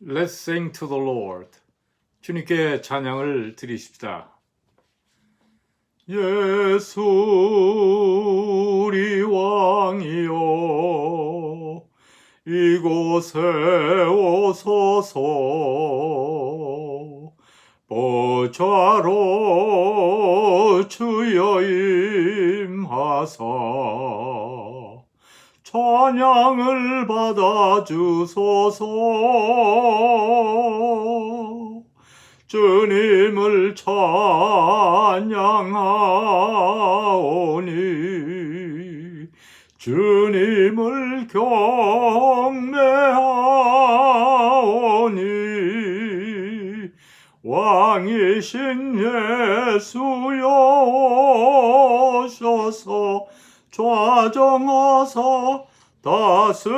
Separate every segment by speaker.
Speaker 1: Let's sing to the Lord. 주님께 찬양을 드리십시다. 예수 우리 왕이여 이곳에 오소서 보좌로 주여 임하사 찬양을 받아주소서. 주님을 찬양하오니 주님을 경배하오니 왕이신 예수여 오셔서 좌정하사 다스리소서.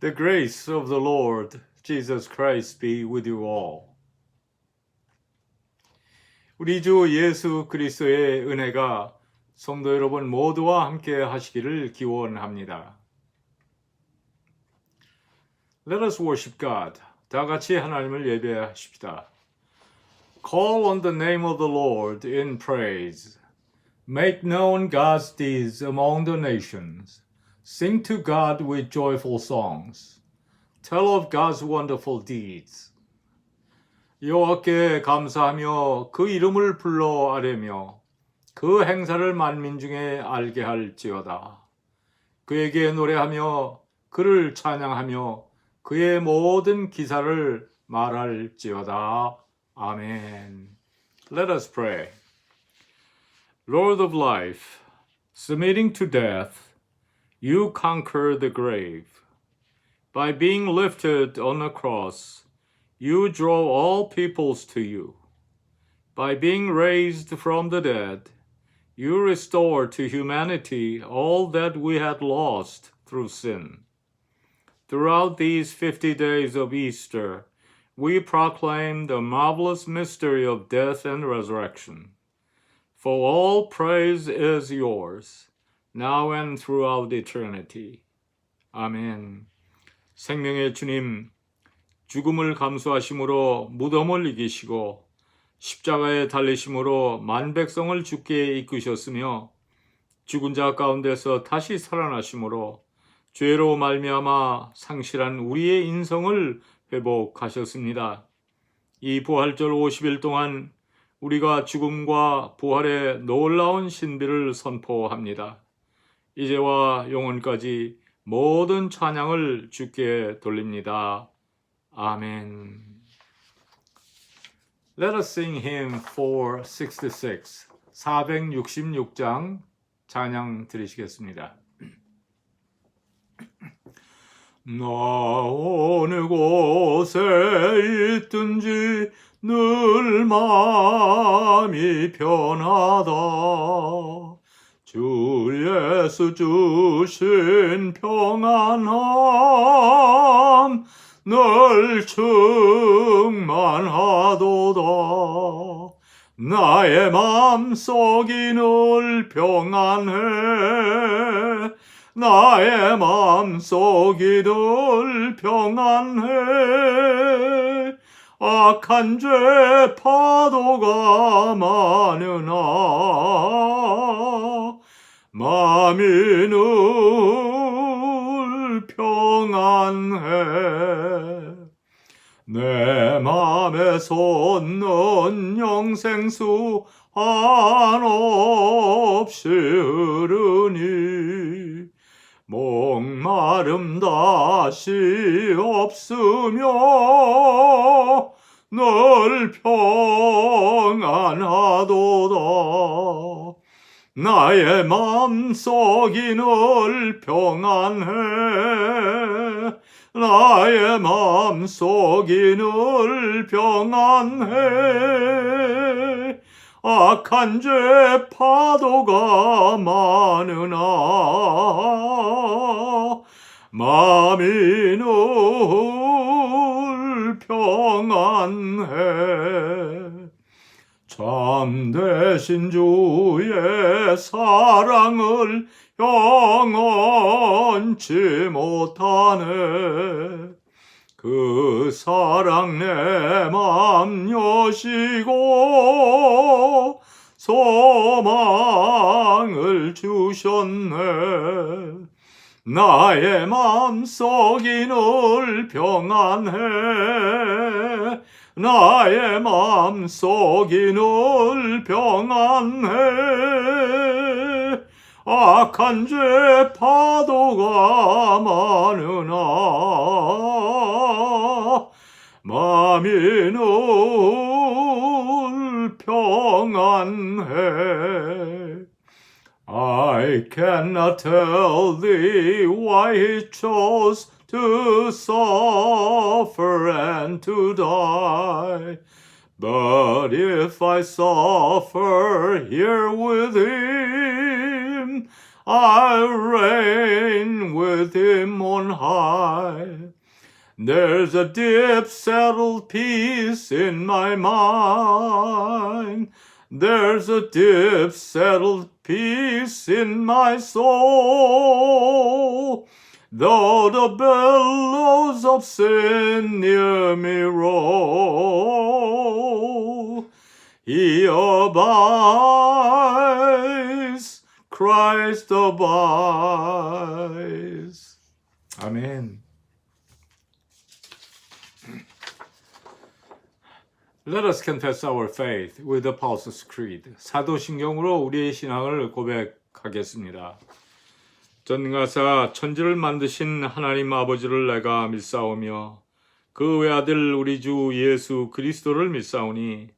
Speaker 1: The grace of the Lord Jesus Christ be with you all. 우리 주 예수 그리스도의 은혜가 성도 여러분 모두와 함께 하시기를 기원합니다. Let us worship God. 다 같이 하나님을 예배하십시다. Call on the name of the Lord in praise. Make known God's deeds among the nations. Sing to God with joyful songs. Tell of God's wonderful deeds. 여호와께 감사하며 그 이름을 불러 아뢰며 그 행사를 만민 중에 알게 할지어다. 그에게 노래하며 그를 찬양하며 그의 모든 기사를 말할지어다. 아멘. Let us pray. Lord of life, submitting to death, you conquer the grave. By being lifted on a cross, you draw all peoples to you. By being raised from the dead, you restore to humanity all that we had lost through sin. Throughout these 50 days of Easter, we proclaim the marvelous mystery of death and resurrection. For all praise is yours, now and throughout eternity. 아멘. 생명의 주님, 죽음을 감수하심으로 무덤을 이기시고 십자가에 달리심으로 만백성을 주께 이끄셨으며 죽은 자 가운데서 다시 살아나심으로 죄로 말미암아 상실한 우리의 인성을 회복하셨습니다. 이 부활절 50일 동안 우리가 죽음과 부활의 놀라운 신비를 선포합니다. 이제와 영원까지 모든 찬양을 주께 돌립니다. 아멘. Let us sing hymn 466, 466장 찬양 드리시겠습니다. 나 어느 곳에 있든지 늘 마음이 편하다. 주 예수 주신 평안함 늘 충만하도다. 나의 맘속이 늘 평안해. 나의 맘속이 늘 평안해. 악한 죄 파도가 많으나 마음이 늘 평안해. 내 맘에 솟는 영생수 한없이 흐르니 목마름 다시 없으며 늘 평안하도다. 나의 맘속이 늘 평안해. 나의 맘속이 늘 평안해. 악한 죄 파도가 많으나 마음이 늘 평안해. 참되신 주의 사랑을 영원치 못하네. 그 사랑 내 맘 여시고 소망을 주셨네. 나의 맘속이 늘 평안해. 나의 맘속이 늘 평안해. 악한 죄 파도가 많으나 마음이 늘 평안해. I cannot tell thee why he chose to suffer and to die. But if I suffer here with him, I'll reign with him on high. There's a deep settled peace in my mind. There's a deep settled peace in my soul. Though the billows of sin near me roll, he abides, Christ abides. Amen. Let us confess our faith with the Apostles' Creed. 사도신경으로 우리의 신앙을 고백하겠습니다. 전가사 천지를 만드신 하나님 아버지를 내가 믿사오며 그 외아들 우리 주 예수 그리스도를 믿사오니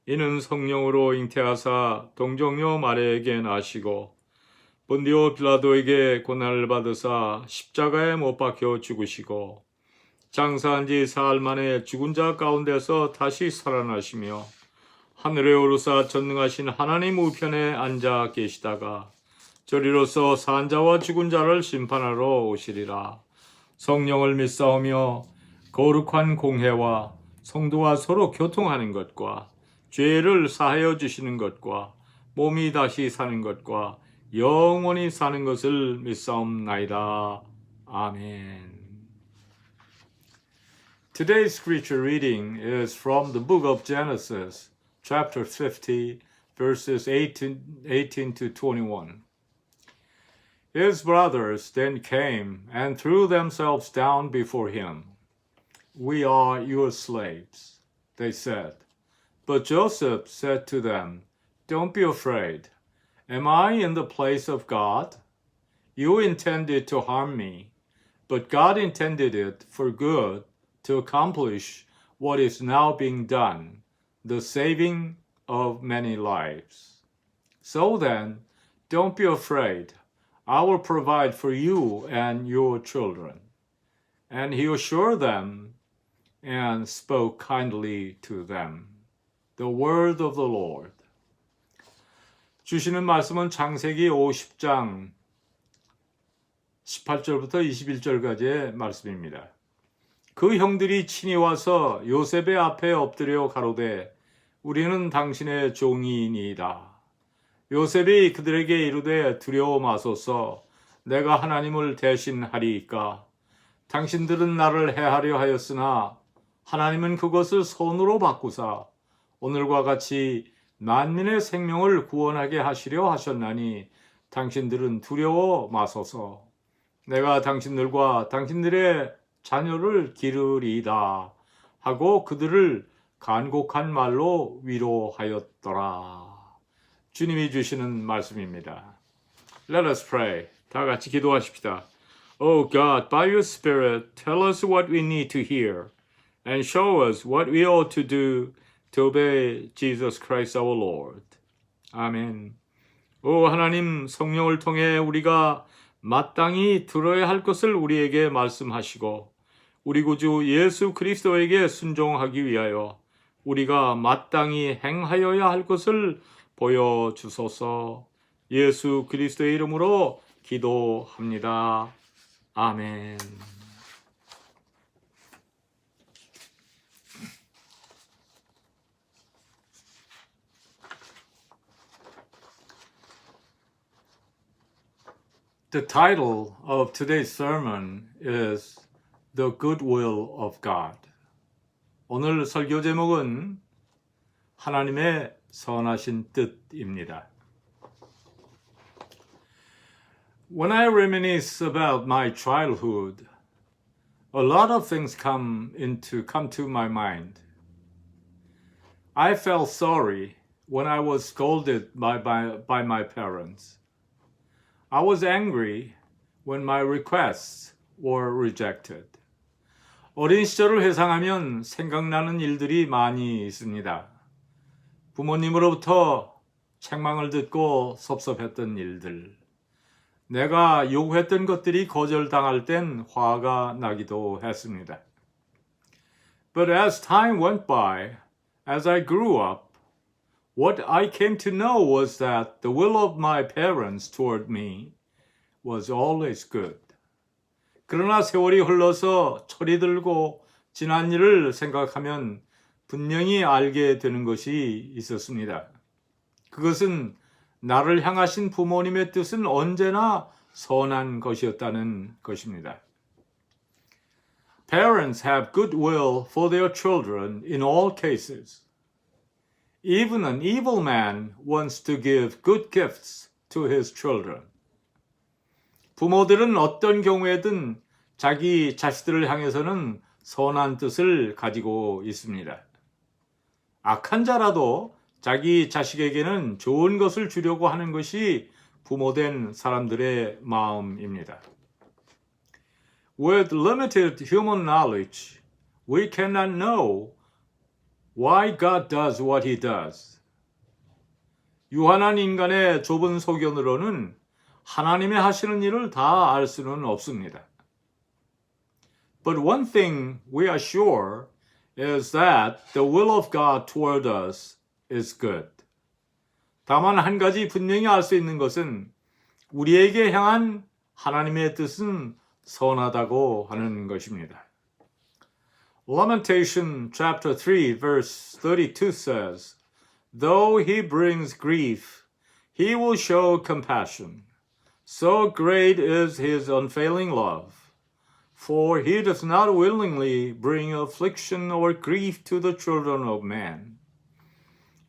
Speaker 1: 이는 성령으로 잉태하사 동정녀 마리아에게 나시고 본디오 빌라도에게 고난을 받으사 십자가에 못 박혀 죽으시고 장사한 지 사흘 만에 죽은 자 가운데서 다시 살아나시며 하늘에 오르사 전능하신 하나님 우편에 앉아 계시다가 저리로서 산 자와 죽은 자를 심판하러 오시리라. 성령을 믿사오며 거룩한 공회와 성도와 서로 교통하는 것과 죄를 사하여 주시는 것과 몸이 다시 사는 것과 영원히 사는 것을 믿사옵나이다. 아멘. Today's scripture reading is from the book of Genesis, chapter 50, verses 18 to 21. His brothers then came and threw themselves down before him. We are your slaves, they said. But Joseph said to them, Don't be afraid. Am I in the place of God? You intended to harm me, but God intended it for good, to accomplish what is now being done, the saving of many lives. So then, don't be afraid. I will provide for you and your children. And he assured them and spoke kindly to them. The word of the Lord. 주시는 말씀은 창세기 50장 18절부터 21절까지의 말씀입니다. 그 형들이 친히 와서 요셉의 앞에 엎드려 가로되 우리는 당신의 종이니이다. 요셉이 그들에게 이르되 두려워 마소서. 내가 하나님을 대신하리이까. 당신들은 나를 해하려 하였으나 하나님은 그것을 선으로 바꾸사 오늘과 같이 만민의 생명을 구원하게 하시려 하셨나니 당신들은 두려워 마소서. 내가 당신들과 당신들의 자녀를 기르리이다 하고 그들을 간곡한 말로 위로하였더라. 주님이 주시는 말씀입니다. Let us pray. 다 같이 기도하십시다. Oh God, by your Spirit, tell us what we need to hear and show us what we ought to do to obey Jesus Christ our Lord. 아멘. 오 하나님, 성령을 통해 우리가 마땅히 들어야 할 것을 우리에게 말씀하시고 우리 구주 예수 그리스도에게 순종하기 위하여 우리가 마땅히 행하여야 할 것을 보여주소서. 예수 그리스도의 이름으로 기도합니다. 아멘. The title of today's sermon is The Goodwill of God. 오늘 설교 제목은 하나님의 선하신 뜻입니다. When I reminisce about my childhood, a lot of things come to my mind. I felt sorry when I was scolded by my parents. I was angry when my requests were rejected. 어린 시절을 회상하면 생각나는 일들이 많이 있습니다. 부모님으로부터 책망을 듣고 섭섭했던 일들. 내가 요구했던 것들이 거절당할 땐 화가 나기도 했습니다. But as time went by, as I grew up, what I came to know was that the will of my parents toward me was always good. 그러나 세월이 흘러서 철이 들고 지난 일을 생각하면 분명히 알게 되는 것이 있었습니다. 그것은 나를 향하신 부모님의 뜻은 언제나 선한 것이었다는 것입니다. Parents have good will for their children in all cases. Even an evil man wants to give good gifts to his children. 부모들은 어떤 경우에든 자기 자식들을 향해서는 선한 뜻을 가지고 있습니다. 악한 자라도 자기 자식에게는 좋은 것을 주려고 하는 것이 부모된 사람들의 마음입니다. With limited human knowledge, we cannot know why God does what he does. 유한한 인간의 좁은 소견으로는 하나님의 하시는 일을 다 알 수는 없습니다. But one thing we are sure is that the will of God toward us is good. 다만 한 가지 분명히 알 수 있는 것은 우리에게 향한 하나님의 뜻은 선하다고 하는 것입니다. Lamentation chapter 3 verse 32 says, Though he brings grief, he will show compassion. So great is his unfailing love. For he does not willingly bring affliction or grief to the children of man.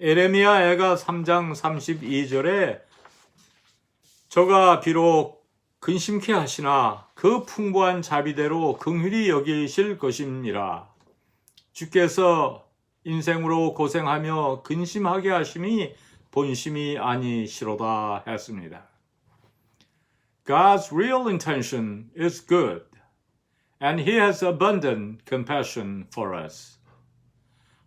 Speaker 1: 에레미야 애가 3장 32절에 저가 비록 근심케 하시나 그 풍부한 자비대로 긍휼히 여기실 것임이라. 주께서 인생으로 고생하며 근심하게 하심이 본심이 아니시로다 했습니다. God's real intention is good, and He has abundant compassion for us.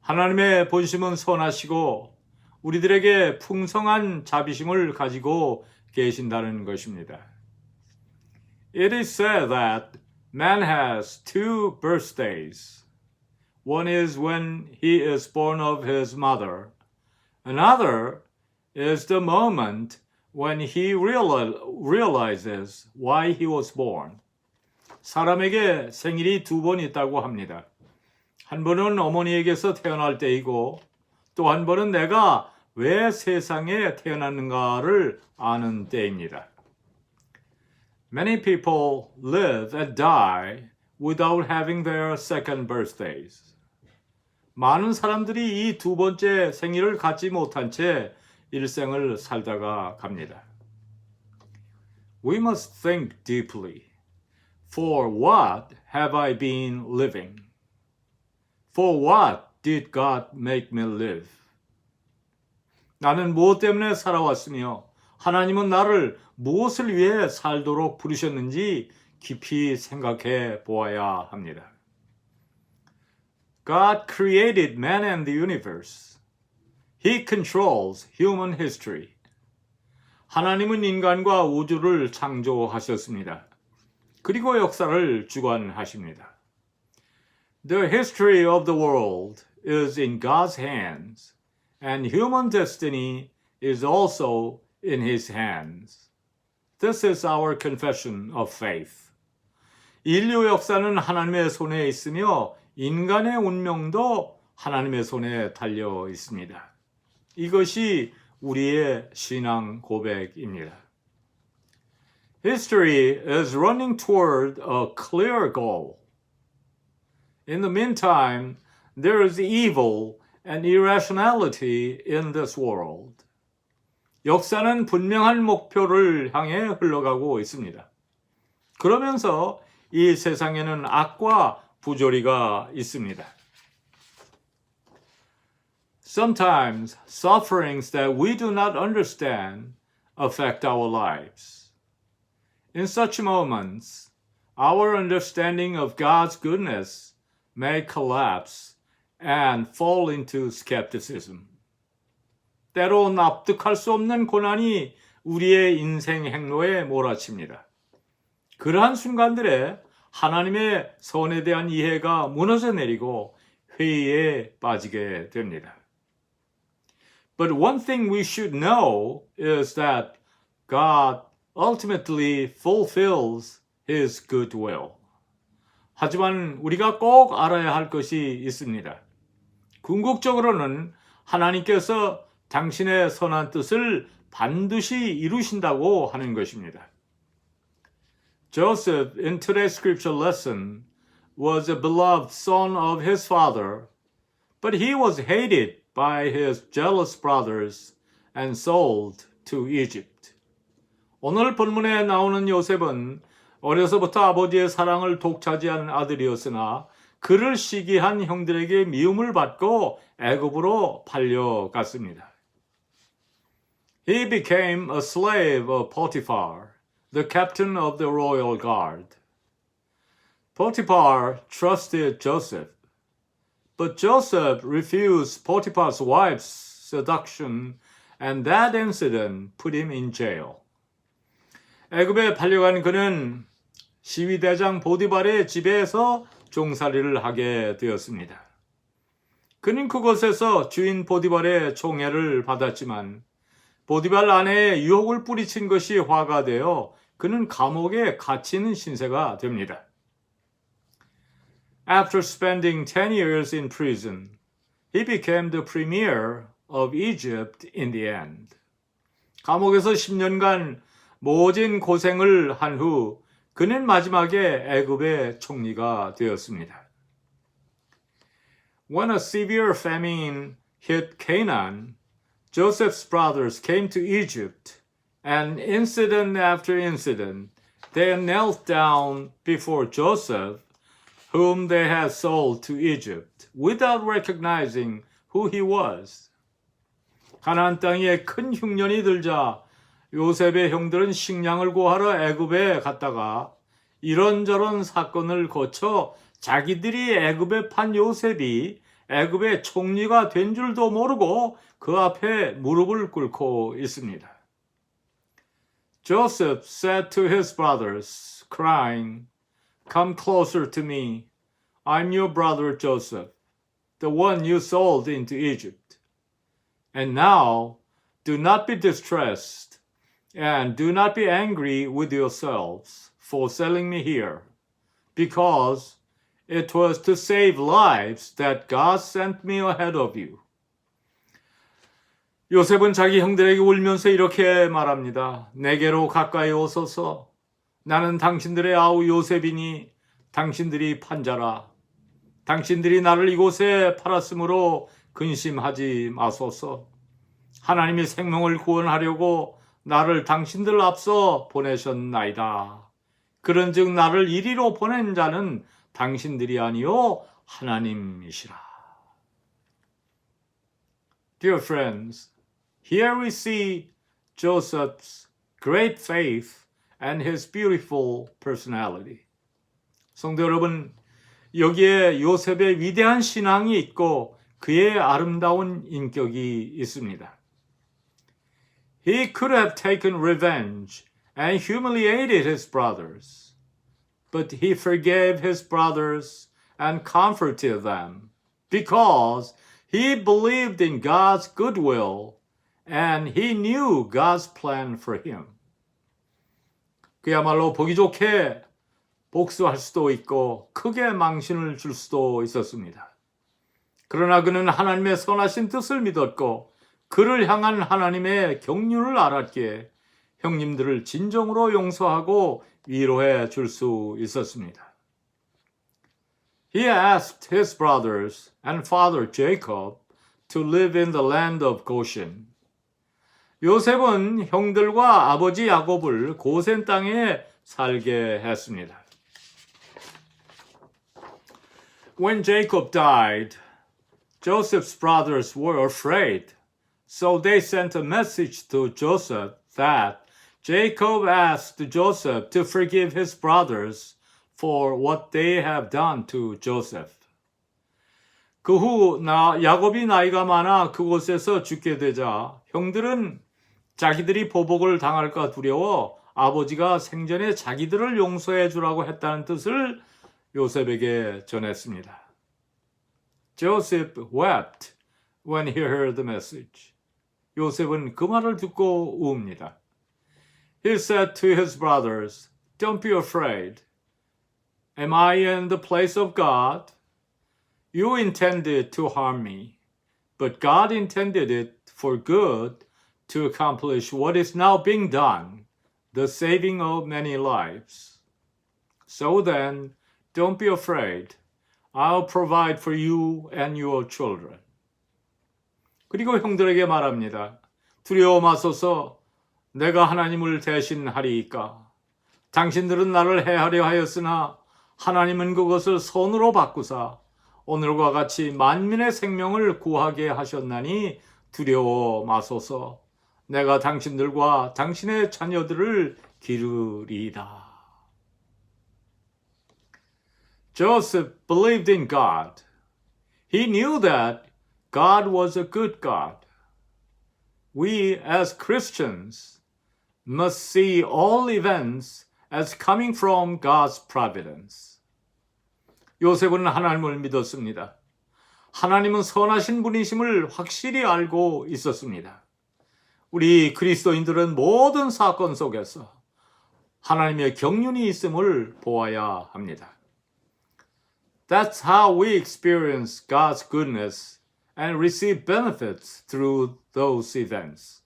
Speaker 1: 하나님의 본심은 선하시고 우리들에게 풍성한 자비심을 가지고 계신다는 것입니다. It is said that man has two birthdays. One is when he is born of his mother. Another is the moment when he realizes why he was born. 사람에게 생일이 두 번 있다고 합니다. 한 번은 어머니에게서 태어날 때이고 또 한 번은 내가 왜 세상에 태어났는가를 아는 때입니다. Many people live and die without having their second birthdays. 많은 사람들이 이 두 번째 생일을 갖지 못한 채 일생을 살다가 갑니다. We must think deeply. For what have I been living? For what did God make me live? 나는 무엇 때문에 살아왔으며 하나님은 나를 무엇을 위해 살도록 부르셨는지 깊이 생각해 보아야 합니다. God created man and the universe. He controls human history. 하나님은 인간과 우주를 창조하셨습니다. 그리고 역사를 주관하십니다. The history of the world is in God's hands, and human destiny is also in His hands. This is our confession of faith. 인류 역사는 하나님의 손에 있으며 인간의 운명도 하나님의 손에 달려 있습니다. 이것이 우리의 신앙 고백입니다. History is running toward a clear goal. In the meantime, there is evil and irrationality in this world. 역사는 분명한 목표를 향해 흘러가고 있습니다. 그러면서 이 세상에는 악과 부조리가 있습니다. Sometimes sufferings that we do not understand affect our lives. In such moments, our understanding of God's goodness may collapse and fall into skepticism. 때로 납득할 수 없는 고난이 우리의 인생 행로에 몰아칩니다. 그러한 순간들에 하나님의 선에 대한 이해가 무너져 내리고 회의에 빠지게 됩니다. But one thing we should know is that God ultimately fulfills His good will. 하지만 우리가 꼭 알아야 할 것이 있습니다. 궁극적으로는 하나님께서 당신의 선한 뜻을 반드시 이루신다고 하는 것입니다. Joseph, in today's scripture lesson, was a beloved son of his father, but he was hated by his jealous brothers and sold to Egypt. 오늘 본문에 나오는 요셉은 어려서부터 아버지의 사랑을 독차지한 아들이었으나 그를 시기한 형들에게 미움을 받고 애굽으로 팔려갔습니다. He became a slave of Potiphar, the captain of the royal guard. Potiphar trusted Joseph, but Joseph refused Potiphar's wife's seduction, and that incident put him in jail. 애굽에 팔려간 그는 시위대장 보디발의 집에서 종살이를 하게 되었습니다. 그는 그곳에서 주인 보디발의 총애를 받았지만 보디발 아내의 유혹을 뿌리친 것이 화가 되어 그는 감옥에 갇히는 신세가 됩니다. After spending 10 years in prison, he became the premier of Egypt in the end. 감옥에서 10년간 모진 고생을 한 후 그는 마지막에 애굽의 총리가 되었습니다. When a severe famine hit Canaan, Joseph's brothers came to Egypt, and incident after incident, they knelt down before Joseph, whom they had sold to Egypt, without recognizing who he was. 가나안 땅에 큰 흉년이 들자 요셉의 형들은 식량을 구하러 애굽에 갔다가 이런저런 사건을 거쳐 자기들이 애굽에 판 요셉이 애굽의 총리가 된 줄도 모르고 그 앞에 무릎을 꿇고 있습니다. Joseph said to his brothers, crying, "Come closer to me. I'm your brother Joseph, the one you sold into Egypt. And now, do not be distressed, and do not be angry with yourselves for selling me here, because it was to save lives that God sent me ahead of you." 요셉은 자기 형들에게 울면서 이렇게 말합니다. 내게로 가까이 오소서. 나는 당신들의 아우 요셉이니 당신들이 판자라. 당신들이 나를 이곳에 팔았으므로 근심하지 마소서. 하나님이 생명을 구원하려고 나를 당신들 앞서 보내셨나이다. 그런즉 나를 이리로 보낸 자는 당신들이 아니요 하나님이시라. Dear friends, here we see Joseph's great faith and his beautiful personality. 성도 여러분, 여기에 요셉의 위대한 신앙이 있고 그의 아름다운 인격이 있습니다. He could have taken revenge and humiliated his brothers, but he forgave his brothers and comforted them because he believed in God's goodwill and he knew God's plan for him. 그야말로 보기 좋게 복수할 수도 있고 크게 망신을 줄 수도 있었습니다. 그러나 그는 하나님의 선하신 뜻을 믿었고 그를 향한 하나님의 경륜을 알았기에 형님들을 진정으로 용서하고 위로해 줄 수 있었습니다. He asked his brothers and father Jacob to live in the land of Goshen. 요셉은 형들과 아버지 야곱을 고센 땅에 살게 했습니다. When Jacob died, Joseph's brothers were afraid, so they sent a message to Joseph that Jacob asked Joseph to forgive his brothers for what they have done to Joseph. 그 후 야곱이 나이가 많아 그곳에서 죽게 되자 형들은 자기들이 보복을 당할까 두려워 아버지가 생전에 자기들을 용서해 주라고 했다는 뜻을 요셉에게 전했습니다. Joseph wept when he heard the message. 요셉은 그 말을 듣고 우웁니다. He said to his brothers, Don't be afraid. Am I in the place of God? You intended to harm me, but God intended it for good to accomplish what is now being done, the saving of many lives. So then, don't be afraid. I'll provide for you and your children. 그리고 형들에게 말합니다. 두려워 마소서. 내가 하나님을 대신하리이까. 당신들은 나를 해하려 하였으나 하나님은 그것을 선으로 바꾸사 오늘과 같이 만민의 생명을 구하게 하셨나니 두려워 마소서. 내가 당신들과 당신의 자녀들을 기르리이다. Joseph believed in God. He knew that God was a good God. We as Christians must see all events as coming from God's providence. 요셉은 하나님을 믿었습니다. 하나님은 선하신 분이심을 확실히 알고 있었습니다. 우리 그리스도인들은 모든 사건 속에서 하나님의 경륜이 있음을 보아야 합니다. That's how we experience God's goodness and receive benefits through those events.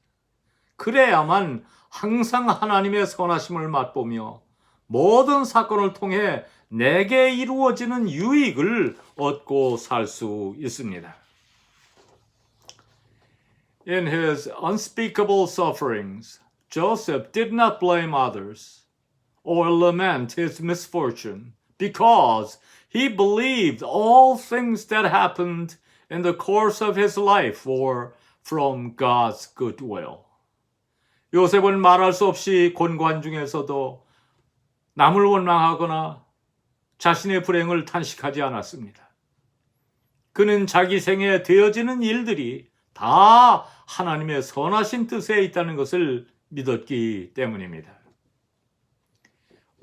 Speaker 1: 그래야만 항상 하나님의 선하심을 맛보며 모든 사건을 통해 내게 이루어지는 유익을 얻고 살 수 있습니다. In his unspeakable sufferings, Joseph did not blame others or lament his misfortune because he believed all things that happened in the course of his life were from God's good will. 요셉은 말할 수 없이 곤고한 중에서도 남을 원망하거나 자신의 불행을 탄식하지 않았습니다. 그는 자기 생에 되어지는 일들이 다 하나님의 선하신 뜻에 있다는 것을 믿었기 때문입니다.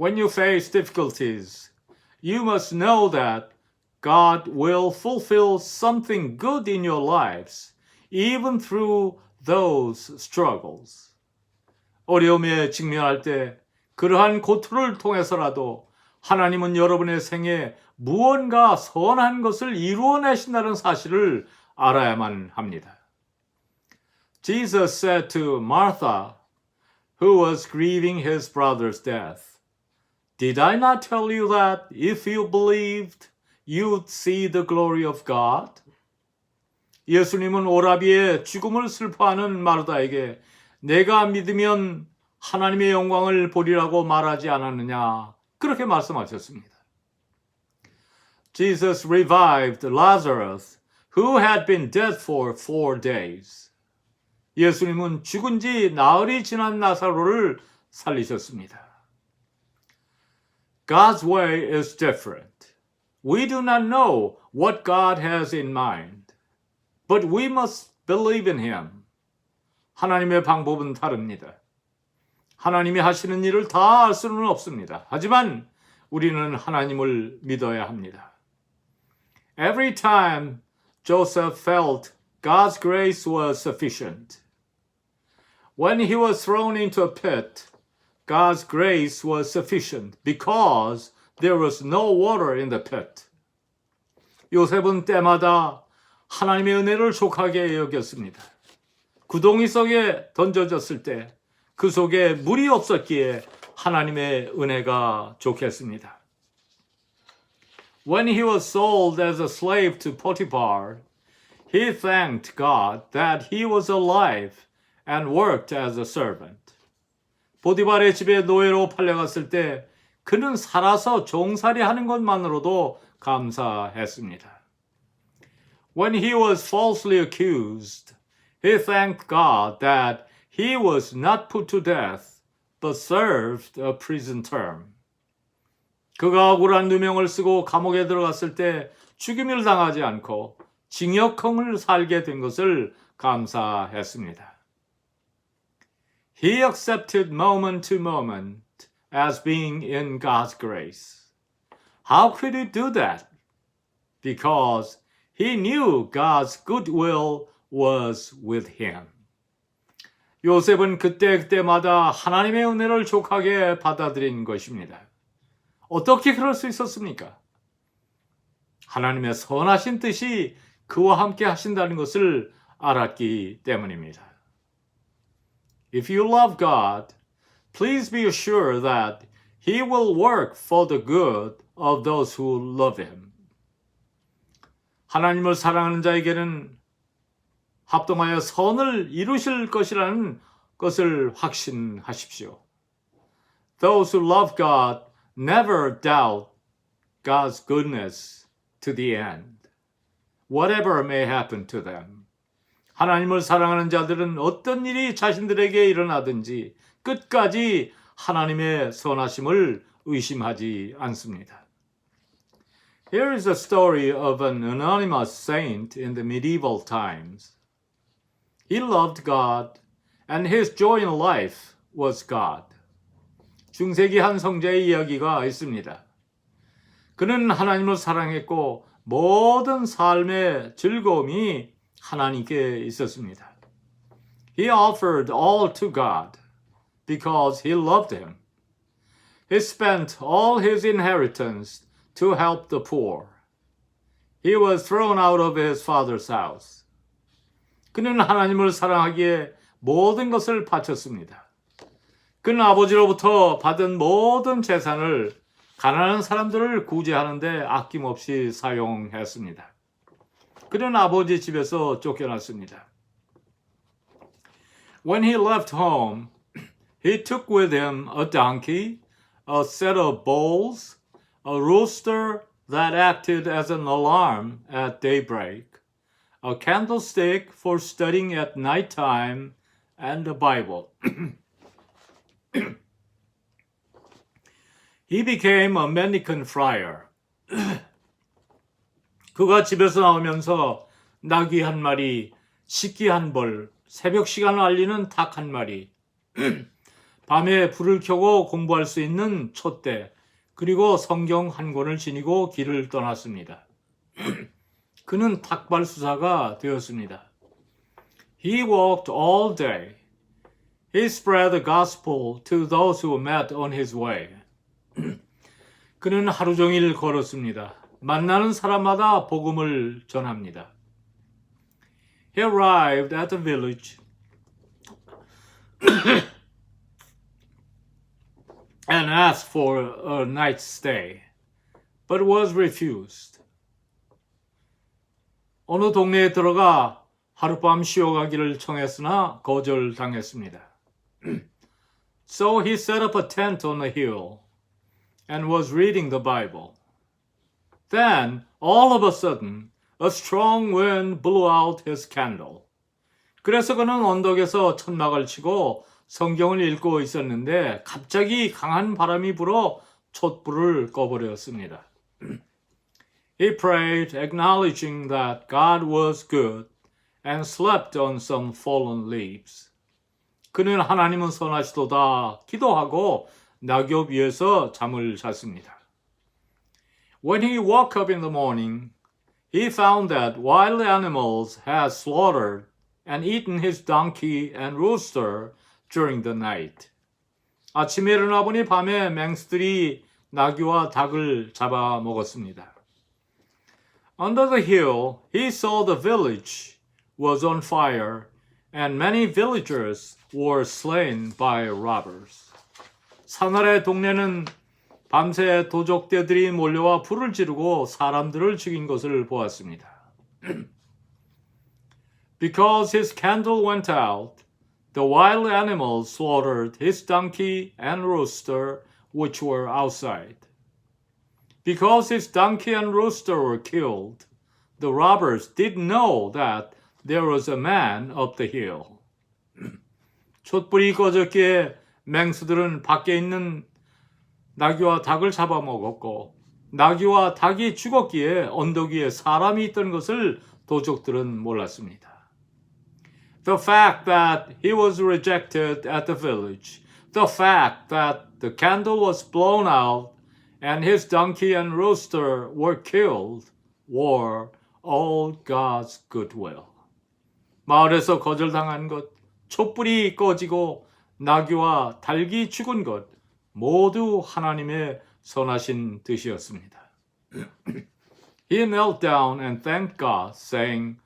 Speaker 1: When you face difficulties, you must know that God will fulfill something good in your lives, even through those struggles. 어려움에 직면할 때 그러한 고통을 통해서라도 하나님은 여러분의 생에 무언가 선한 것을 이루어내신다는 사실을 알아야만 합니다. Jesus said to Martha, who was grieving his brother's death, Did I not tell you that if you believed, you'd see the glory of God? 예수님은 오라비의 죽음을 슬퍼하는 마르다에게 내가 믿으면 하나님의 영광을 보리라고 말하지 않았느냐? 그렇게 말씀하셨습니다. Jesus revived Lazarus, who had been dead for 4 days. 예수님은 죽은 지 나흘이 지난 나사로를 살리셨습니다. God's way is different. We do not know what God has in mind, but we must believe in Him. 하나님의 방법은 다릅니다. 하나님이 하시는 일을 다 알 수는 없습니다. 하지만 우리는 하나님을 믿어야 합니다. Every time Joseph felt God's grace was sufficient. When he was thrown into a pit, God's grace was sufficient because there was no water in the pit. 요셉은 때마다 하나님의 은혜를 족하게 여겼습니다. 구덩이 속에 던져졌을 때 그 속에 물이 없었기에 하나님의 은혜가 좋겠습니다. When he was sold as a slave to Potiphar, he thanked God that he was alive and worked as a servant. 보디발의 집에 노예로 팔려갔을 때 그는 살아서 종살이 하는 것만으로도 감사했습니다. When he was falsely accused, he thanked God that he was not put to death, but served a prison term. 그가 억울한 누명을 쓰고 감옥에 들어갔을 때 죽임을 당하지 않고 징역형을 살게 된 것을 감사했습니다. He accepted moment to moment as being in God's grace. How could he do that? Because he knew God's goodwill was with him. 요셉은 그때마다 하나님의 은혜를 족하게 받아들인 것입니다. 어떻게 그럴 수 있었습니까? 하나님의 선하신 뜻이 그와 함께 하신다는 것을 알았기 때문입니다. If you love God, please be assured that He will work for the good of those who love Him. 하나님을 사랑하는 자에게는 합동하여 선을 이루실 것이라는 것을 확신하십시오. Those who love God never doubt God's goodness to the end, whatever may happen to them. 하나님을 사랑하는 자들은 어떤 일이 자신들에게 일어나든지 끝까지 하나님의 선하심을 의심하지 않습니다. Here is a story of an anonymous saint in the medieval times. He loved God, and his joy in life was God. 중세기 한 성자의 이야기가 있습니다. 그는 하나님을 사랑했고 모든 삶의 즐거움이 하나님께 있었습니다. He offered all to God because he loved him. He spent all his inheritance to help the poor. He was thrown out of his father's house. 그는 하나님을 사랑하기에 모든 것을 바쳤습니다. 그는 아버지로부터 받은 모든 재산을 가난한 사람들을 구제하는 데 아낌없이 사용했습니다. 그는 아버지 집에서 쫓겨났습니다. When he left home, he took with him a donkey, a set of bowls, a rooster that acted as an alarm at daybreak, a candlestick for studying at night time, and a Bible. He became a mendicant friar. 그가 집에서 나오면서 나귀 한 마리, 식기 한 벌, 새벽 시간을 알리는 닭 한 마리, 밤에 불을 켜고 공부할 수 있는 촛대, 그리고 성경 한 권을 지니고 길을 떠났습니다. 그는 닭발 수사가 되었습니다. He walked all day. He spread the gospel to those who met on his way. 그는 하루 종일 걸었습니다. 만나는 사람마다 복음을 전합니다. He arrived at the village and asked for a night's stay, but was refused. 어느 동네에 들어가 하룻밤 쉬어가기를 청했으나 거절당했습니다. So he set up a tent on a hill and was reading the Bible. Then, all of a sudden, a strong wind blew out his candle. 그래서 그는 언덕에서 천막을 치고 성경을 읽고 있었는데 갑자기 강한 바람이 불어 촛불을 꺼버렸습니다. He prayed, acknowledging that God was good, and slept on some fallen leaves. 그는 하나님은 선하시도다 기도하고 낙엽 위에서 잠을 잤습니다. When he woke up in the morning, he found that wild animals had slaughtered and eaten his donkey and rooster during the night. 아침에 일어나 보니 밤에 맹수들이 나귀와 닭을 잡아 먹었습니다. Under the hill, he saw the village was on fire and many villagers were slain by robbers. 사나의 동네는 밤새 도적대들이 몰려와 불을 지르고 사람들을 죽인 것을 보았습니다. Because his candle went out, the wild animals slaughtered his donkey and rooster, which were outside. Because his donkey and rooster were killed, the robbers didn't know that there was a man up the hill. 촛불이 꺼졌기에 맹수들은 밖에 있는 나귀와 닭을 잡아먹었고 나귀와 닭이 죽었기에 언덕 위에 사람이 있던 것을 도적들은 몰랐습니다. The fact that he was rejected at the village, the fact that the candle was blown out and his donkey and rooster were killed were all God's goodwill. 마을에서 거절당한 것, 촛불이 꺼지고 나귀와 닭이 죽은 것 모두 하나님의 선하신 뜻이었습니다. He knelt down and thanked God, saying,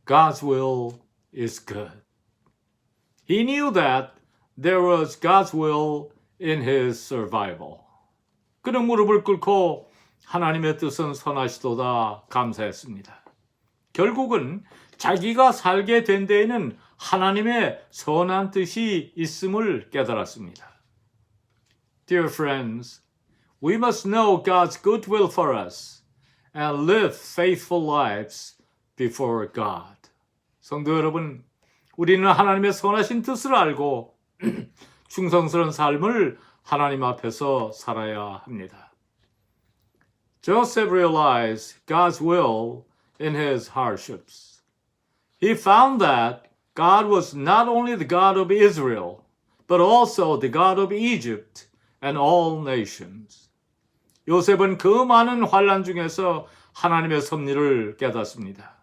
Speaker 1: God's will is good. He knew that there was God's will in his survival. 그는 무릎을 꿇고 하나님의 뜻은 선하시도다 감사했습니다. 결국은 자기가 살게 된 데에는 하나님의 선한 뜻이 있음을 깨달았습니다. Dear friends, we must know God's good will for us and live faithful lives before God. 성도 여러분, 우리는 하나님의 선하신 뜻을 알고 충성스러운 삶을 하나님 앞에서 살아야 합니다. Joseph realized God's will in his hardships. He found that God was not only the God of Israel, but also the God of Egypt and all nations. 요셉은 그 많은 환난 중에서 하나님의 섭리를 깨닫습니다.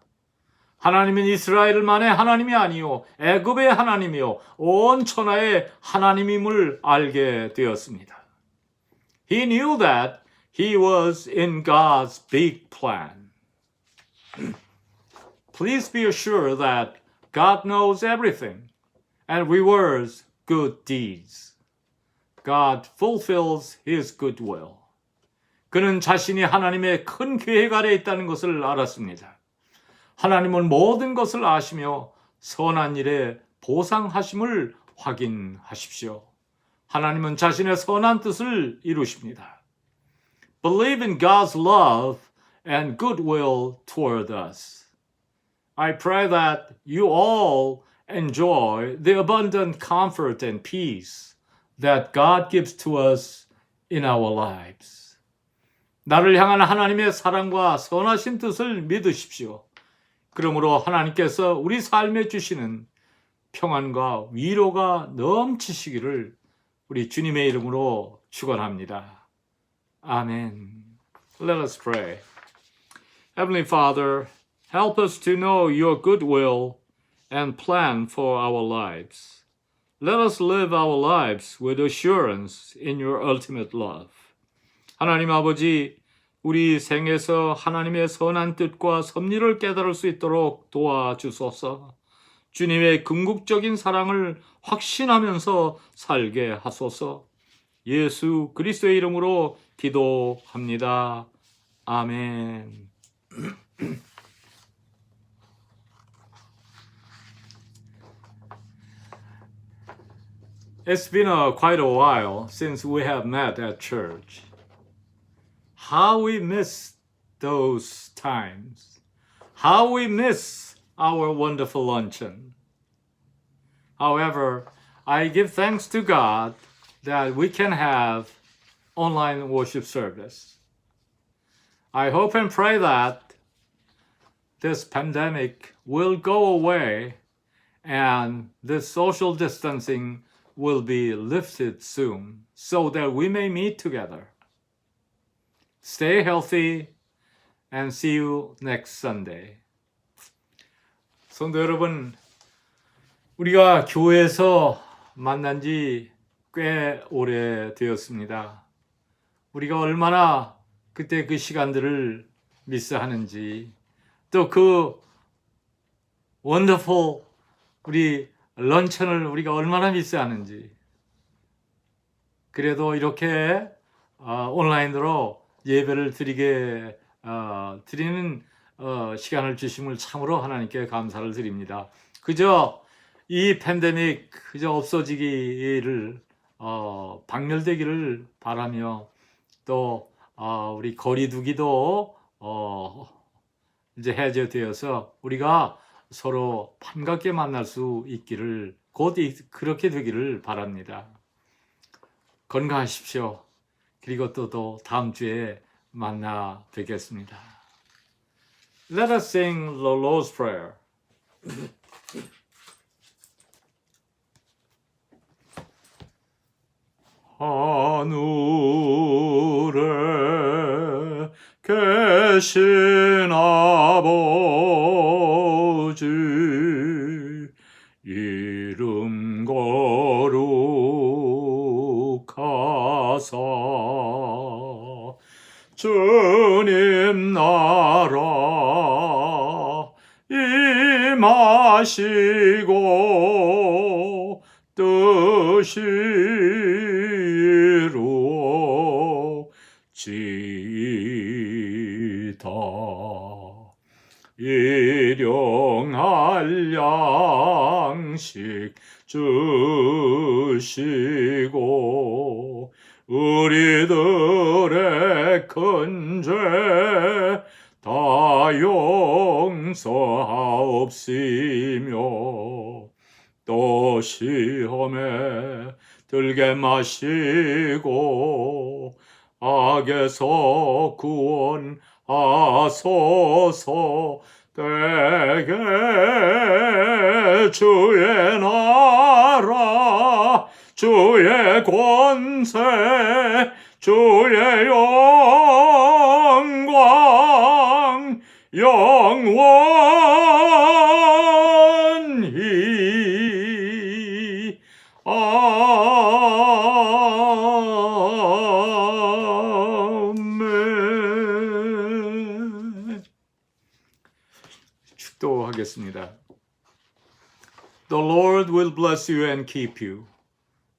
Speaker 1: 하나님은 이스라엘만의 하나님이 아니요 애굽의 하나님이요 온 천하의 하나님임을 알게 되었습니다. He knew that he was in God's big plan. Please be assured that God knows everything and rewards good deeds. God fulfills his good will. 그는 자신이 하나님의 큰 계획 아래 있다는 것을 알았습니다. 하나님은 모든 것을 아시며 선한 일에 보상하심을 확인하십시오. 하나님은 자신의 선한 뜻을 이루십니다. Believe in God's love and goodwill toward us. I pray that you all enjoy the abundant comfort and peace that God gives to us in our lives. 나를 향한 하나님의 사랑과 선하신 뜻을 믿으십시오. 그러므로 하나님께서 우리 삶에 주시는 평안과 위로가 넘치시기를 우리 주님의 이름으로 축원합니다. 아멘. Let us pray. Heavenly Father, help us to know your good will and plan for our lives. Let us live our lives with assurance in your ultimate love. 하나님 아버지, 우리 생에서 하나님의 선한 뜻과 섭리를 깨달을 수 있도록 도와주소서. 주님의 궁극적인 사랑을 확신하면서 살게 하소서. 예수 그리스도의 이름으로 기도합니다. 아멘. It's been quite a while since we have met at church. How we miss those times. How we miss our wonderful luncheon. However, I give thanks to God that we can have online worship service. I hope and pray that this pandemic will go away and this social distancing will be lifted soon so that we may meet together. Stay healthy and see you next Sunday. 성도 여러분, 우리가 교회에서 만난 지 꽤 오래 되었습니다. 우리가 얼마나 그때 그 시간들을 미스하는지, 또 그 wonderful 우리 런천을 우리가 얼마나 미스하는지. 그래도 이렇게 온라인으로 예배를 드리는 시간을 주심을 참으로 하나님께 감사를 드립니다. 그저 이 팬데믹 그저 없어지기를 박멸되기를 바라며 또 우리 거리두기도 이제 해제되어서 우리가 서로 반갑게 만날 수 있기를 곧 그렇게 되기를 바랍니다. 건강하십시오. 그리고 또 다음 주에 만나 뵙겠습니다. Let us sing the Lord's Prayer. 하늘에 계신 아버지 이름 거룩하사 주님 나라 임하시고 뜻이 이루어지이다. 일용할 양식 주시고 우리들의 큰 죄 다 용서하옵시며 또 시험에 들게 마시고 악에서 구원하소서. 되게 주의 나라 주의 권세 주의 영광 영원히 아멘. 축도하겠습니다. The Lord will bless you and keep you.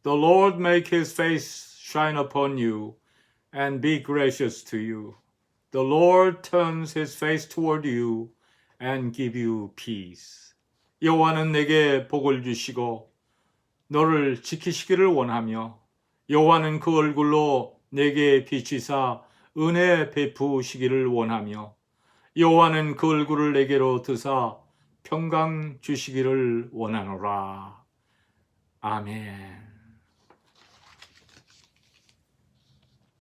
Speaker 1: The Lord make his face shine upon you and be gracious to you. The Lord turns his face toward you and give you peace. 여호와는 내게 복을 주시고 너를 지키시기를 원하며 여호와는 그 얼굴로 내게 비치사 은혜 베푸시기를 원하며 여호와는 그 얼굴을 내게로 드사 평강 주시기를 원하노라. 아멘.